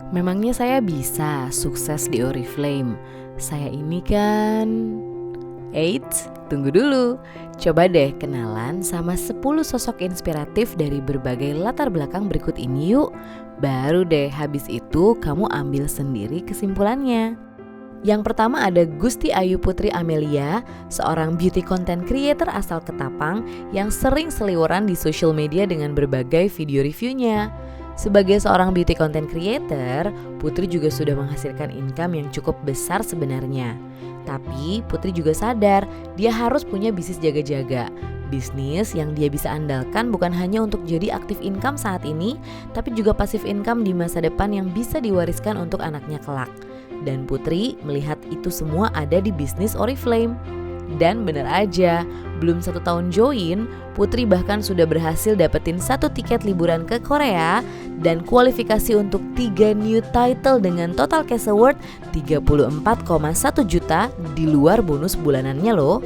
Memangnya saya bisa sukses di Oriflame? Saya ini kan... Eits, tunggu dulu. Coba deh kenalan sama 10 sosok inspiratif dari berbagai latar belakang berikut ini yuk. Baru deh habis itu kamu ambil sendiri kesimpulannya. Yang pertama ada Gusti Ayu Putri Amelia, seorang beauty content creator asal Ketapang yang sering seliweran di social media dengan berbagai video reviewnya. Sebagai seorang beauty content creator, Putri juga sudah menghasilkan income yang cukup besar sebenarnya. Tapi Putri juga sadar dia harus punya bisnis jaga-jaga. Bisnis yang dia bisa andalkan bukan hanya untuk jadi aktif income saat ini, tapi juga pasif income di masa depan yang bisa diwariskan untuk anaknya kelak. Dan Putri melihat itu semua ada di bisnis Oriflame. Dan bener aja, belum 1 tahun join, Putri bahkan sudah berhasil dapetin 1 tiket liburan ke Korea dan kualifikasi untuk 3 new title dengan total cash award 34,1 juta di luar bonus bulanannya loh.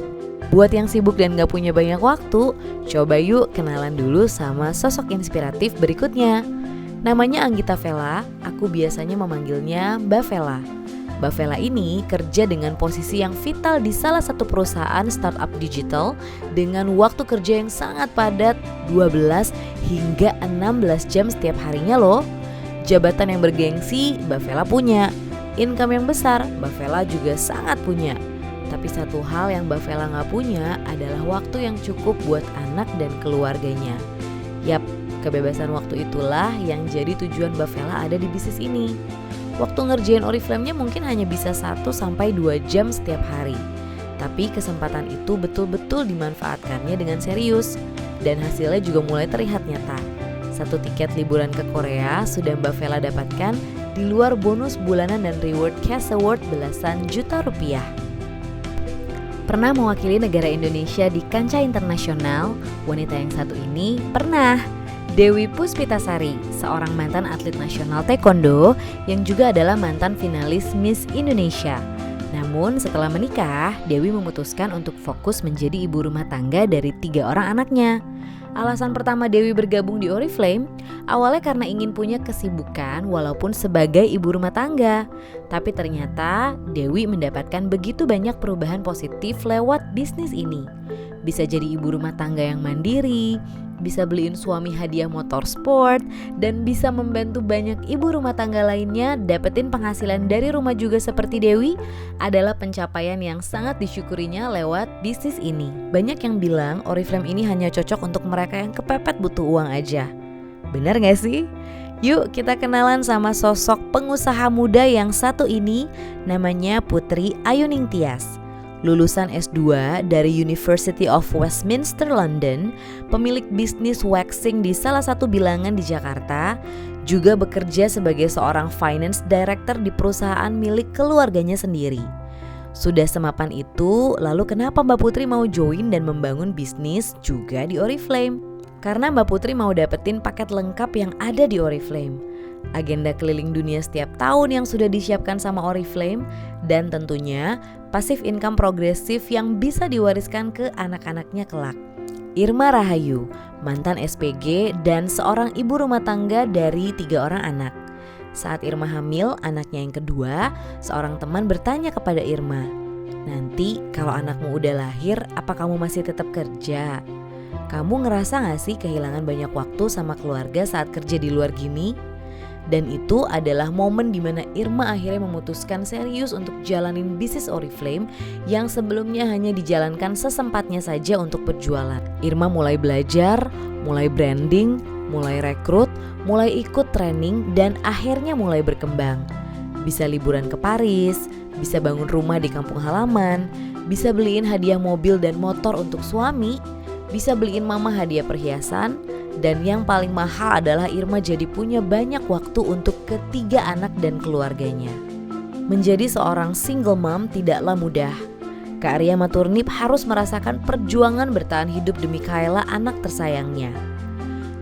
Buat yang sibuk dan gak punya banyak waktu, coba yuk kenalan dulu sama sosok inspiratif berikutnya. Namanya Anggita Vela, aku biasanya memanggilnya Mbak Vela. Mbak Vela ini kerja dengan posisi yang vital di salah satu perusahaan startup digital dengan waktu kerja yang sangat padat 12 hingga 16 jam setiap harinya loh. Jabatan yang bergengsi Mbak Vela punya, income yang besar Mbak Vela juga sangat punya. Tapi satu hal yang Mbak Vela gak punya adalah waktu yang cukup buat anak dan keluarganya. Yap, kebebasan waktu itulah yang jadi tujuan Mbak Vela ada di bisnis ini. Waktu ngerjain Oriflame-nya mungkin hanya bisa 1-2 jam setiap hari. Tapi kesempatan itu betul-betul dimanfaatkannya dengan serius. Dan hasilnya juga mulai terlihat nyata. 1 tiket liburan ke Korea sudah Mbak Vela dapatkan di luar bonus bulanan dan reward cash award belasan juta rupiah. Pernah mewakili negara Indonesia di kancah internasional, wanita yang satu ini pernah Dewi Puspitasari, seorang mantan atlet nasional taekwondo yang juga adalah mantan finalis Miss Indonesia. Namun setelah menikah, Dewi memutuskan untuk fokus menjadi ibu rumah tangga dari 3 orang anaknya. Alasan pertama Dewi bergabung di Oriflame awalnya karena ingin punya kesibukan walaupun sebagai ibu rumah tangga. Tapi ternyata Dewi mendapatkan begitu banyak perubahan positif lewat bisnis ini. Bisa jadi ibu rumah tangga yang mandiri, bisa beliin suami hadiah motor sport, dan bisa membantu banyak ibu rumah tangga lainnya dapetin penghasilan dari rumah juga seperti Dewi adalah pencapaian yang sangat disyukurinya lewat bisnis ini. Banyak yang bilang Oriflame ini hanya cocok untuk mereka yang kepepet butuh uang aja. Benar gak sih? Yuk kita kenalan sama sosok pengusaha muda yang satu ini, namanya Putri Ayuning Tias. Lulusan S2 dari University of Westminster London, pemilik bisnis waxing di salah satu bilangan di Jakarta, juga bekerja sebagai seorang finance director di perusahaan milik keluarganya sendiri. Sudah semapan itu, lalu kenapa Mbak Putri mau join dan membangun bisnis juga di Oriflame? Karena Mbak Putri mau dapetin paket lengkap yang ada di Oriflame. Agenda keliling dunia setiap tahun yang sudah disiapkan sama Oriflame, dan tentunya pasif income progresif yang bisa diwariskan ke anak-anaknya kelak. Irma Rahayu, mantan SPG dan seorang ibu rumah tangga dari 3 orang anak. Saat Irma hamil anaknya yang kedua, seorang teman bertanya kepada Irma, "Nanti kalau anakmu udah lahir, apa kamu masih tetap kerja? Kamu ngerasa gak sih kehilangan banyak waktu sama keluarga saat kerja di luar gini?" Dan itu adalah momen dimana Irma akhirnya memutuskan serius untuk jalanin bisnis Oriflame yang sebelumnya hanya dijalankan sesempatnya saja untuk berjualan. Irma mulai belajar, mulai branding, mulai rekrut, mulai ikut training, dan akhirnya mulai berkembang. Bisa liburan ke Paris, bisa bangun rumah di kampung halaman, bisa beliin hadiah mobil dan motor untuk suami, bisa beliin mama hadiah perhiasan, dan yang paling mahal adalah Irma jadi punya banyak waktu untuk ketiga anak dan keluarganya. Menjadi seorang single mom tidaklah mudah. Kak Arya Maturnip harus merasakan perjuangan bertahan hidup demi Kayla, anak tersayangnya.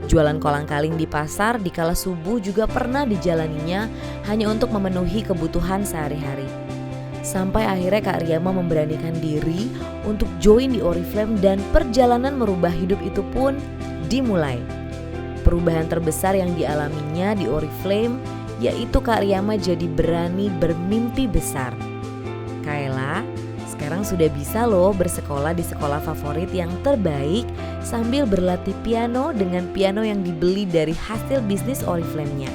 Jualan kolang-kaling di pasar di kala subuh juga pernah dijalaninya hanya untuk memenuhi kebutuhan sehari-hari. Sampai akhirnya Kak Riyama memberanikan diri untuk join di Oriflame dan perjalanan merubah hidup itu pun dimulai. Perubahan terbesar yang dialaminya di Oriflame yaitu Kak Riyama jadi berani bermimpi besar. Kayla sekarang sudah bisa loh bersekolah di sekolah favorit yang terbaik sambil berlatih piano dengan piano yang dibeli dari hasil bisnis Oriflame-nya.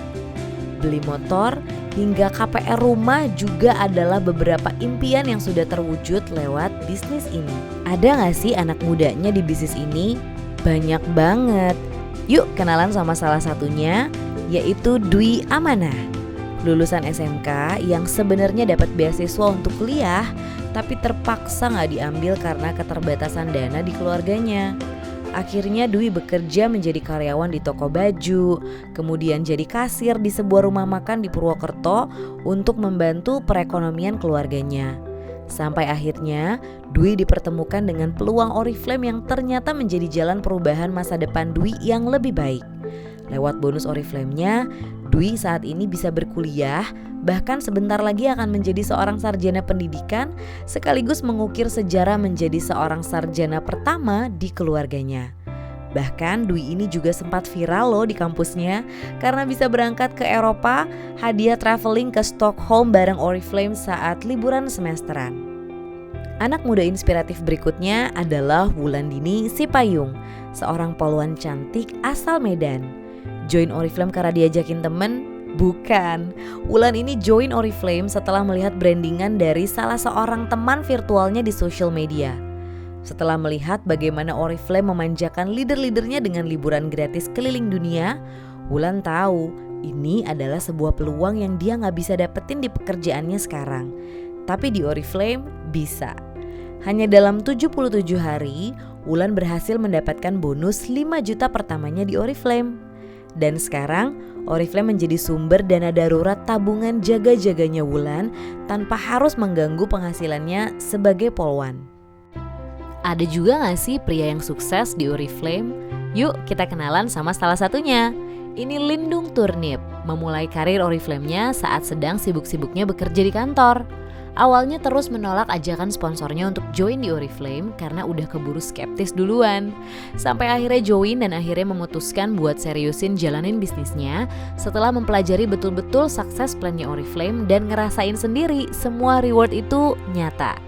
Beli motor hingga KPR rumah juga adalah beberapa impian yang sudah terwujud lewat bisnis ini. Ada gak sih anak mudanya di bisnis ini? Banyak banget. Yuk kenalan sama salah satunya, yaitu Dwi Amanah. Lulusan SMK yang sebenarnya dapat beasiswa untuk kuliah, tapi terpaksa gak diambil karena keterbatasan dana di keluarganya. Akhirnya Dwi bekerja menjadi karyawan di toko baju, kemudian jadi kasir di sebuah rumah makan di Purwokerto untuk membantu perekonomian keluarganya. Sampai akhirnya Dwi dipertemukan dengan peluang Oriflame yang ternyata menjadi jalan perubahan masa depan Dwi yang lebih baik. Lewat bonus Oriflame-nya, Dwi saat ini bisa berkuliah, bahkan sebentar lagi akan menjadi seorang sarjana pendidikan sekaligus mengukir sejarah menjadi seorang sarjana pertama di keluarganya. Bahkan Dwi ini juga sempat viral loh di kampusnya karena bisa berangkat ke Eropa, hadiah traveling ke Stockholm bareng Oriflame saat liburan semesteran. Anak muda inspiratif berikutnya adalah Wulandini Sipayung, seorang poluan cantik asal Medan. Join Oriflame karena diajakin temen? Bukan. Wulan ini join Oriflame setelah melihat brandingan dari salah seorang teman virtualnya di social media. Setelah melihat bagaimana Oriflame memanjakan leader-leadernya dengan liburan gratis keliling dunia, Wulan tahu ini adalah sebuah peluang yang dia gak bisa dapetin di pekerjaannya sekarang. Tapi di Oriflame bisa. Hanya dalam 77 hari, Wulan berhasil mendapatkan bonus 5 juta pertamanya di Oriflame. Dan sekarang Oriflame menjadi sumber dana darurat tabungan jaga-jaganya Wulan tanpa harus mengganggu penghasilannya sebagai polwan. Ada juga gak sih pria yang sukses di Oriflame? Yuk kita kenalan sama salah satunya. Ini Lindung Turnip, memulai karir Oriflame-nya saat sedang sibuk-sibuknya bekerja di kantor. Awalnya terus menolak ajakan sponsornya untuk join di Oriflame karena udah keburu skeptis duluan. Sampai akhirnya join dan akhirnya memutuskan buat seriusin jalanin bisnisnya setelah mempelajari betul-betul sukses plan-nya Oriflame dan ngerasain sendiri semua reward itu nyata.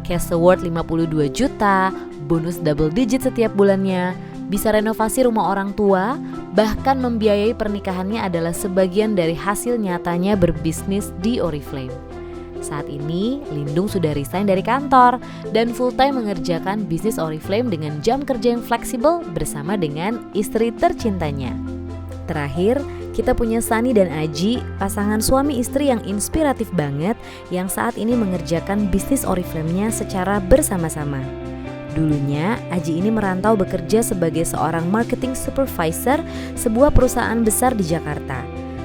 Cash award 52 juta, bonus double digit setiap bulannya, bisa renovasi rumah orang tua, bahkan membiayai pernikahannya adalah sebagian dari hasil nyatanya berbisnis di Oriflame. Saat ini, Lindung sudah resign dari kantor dan full time mengerjakan bisnis Oriflame dengan jam kerja yang fleksibel bersama dengan istri tercintanya. Terakhir, kita punya Sani dan Aji, pasangan suami istri yang inspiratif banget yang saat ini mengerjakan bisnis Oriflame-nya secara bersama-sama. Dulunya, Aji ini merantau bekerja sebagai seorang marketing supervisor sebuah perusahaan besar di Jakarta.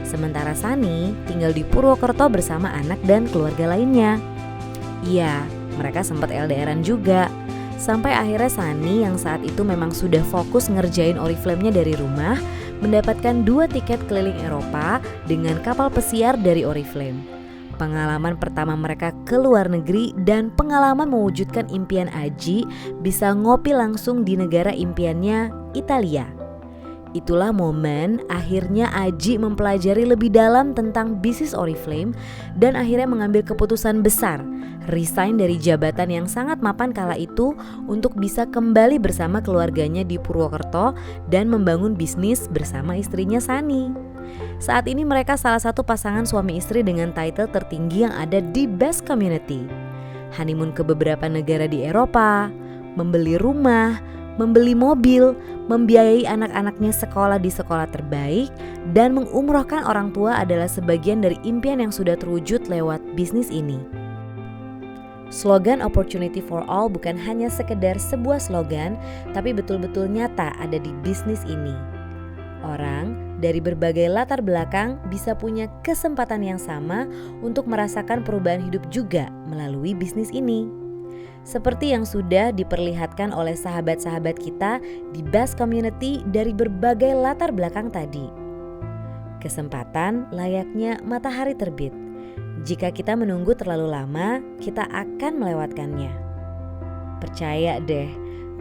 Sementara Sani tinggal di Purwokerto bersama anak dan keluarga lainnya. Iya, mereka sempat LDRan juga. Sampai akhirnya Sani yang saat itu memang sudah fokus ngerjain Oriflame-nya dari rumah, mendapatkan 2 tiket keliling Eropa dengan kapal pesiar dari Oriflame. Pengalaman pertama mereka ke luar negeri dan pengalaman mewujudkan impian Aji bisa ngopi langsung di negara impiannya, Italia. Itulah momen akhirnya Aji mempelajari lebih dalam tentang bisnis Oriflame dan akhirnya mengambil keputusan besar, resign dari jabatan yang sangat mapan kala itu untuk bisa kembali bersama keluarganya di Purwokerto dan membangun bisnis bersama istrinya Sani. Saat ini mereka salah satu pasangan suami istri dengan title tertinggi yang ada di Best Community. Honeymoon ke beberapa negara di Eropa, membeli rumah, membeli mobil, membiayai anak-anaknya sekolah di sekolah terbaik, dan mengumrohkan orang tua adalah sebagian dari impian yang sudah terwujud lewat bisnis ini. Slogan Opportunity for All bukan hanya sekedar sebuah slogan, tapi betul-betul nyata ada di bisnis ini. Orang dari berbagai latar belakang bisa punya kesempatan yang sama untuk merasakan perubahan hidup juga melalui bisnis ini. Seperti yang sudah diperlihatkan oleh sahabat-sahabat kita di Best Community dari berbagai latar belakang tadi. Kesempatan layaknya matahari terbit. Jika kita menunggu terlalu lama, kita akan melewatkannya. Percaya deh,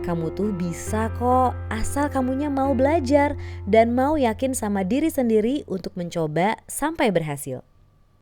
Kamu tuh bisa kok, asal kamunya mau belajar dan mau yakin sama diri sendiri untuk mencoba sampai berhasil.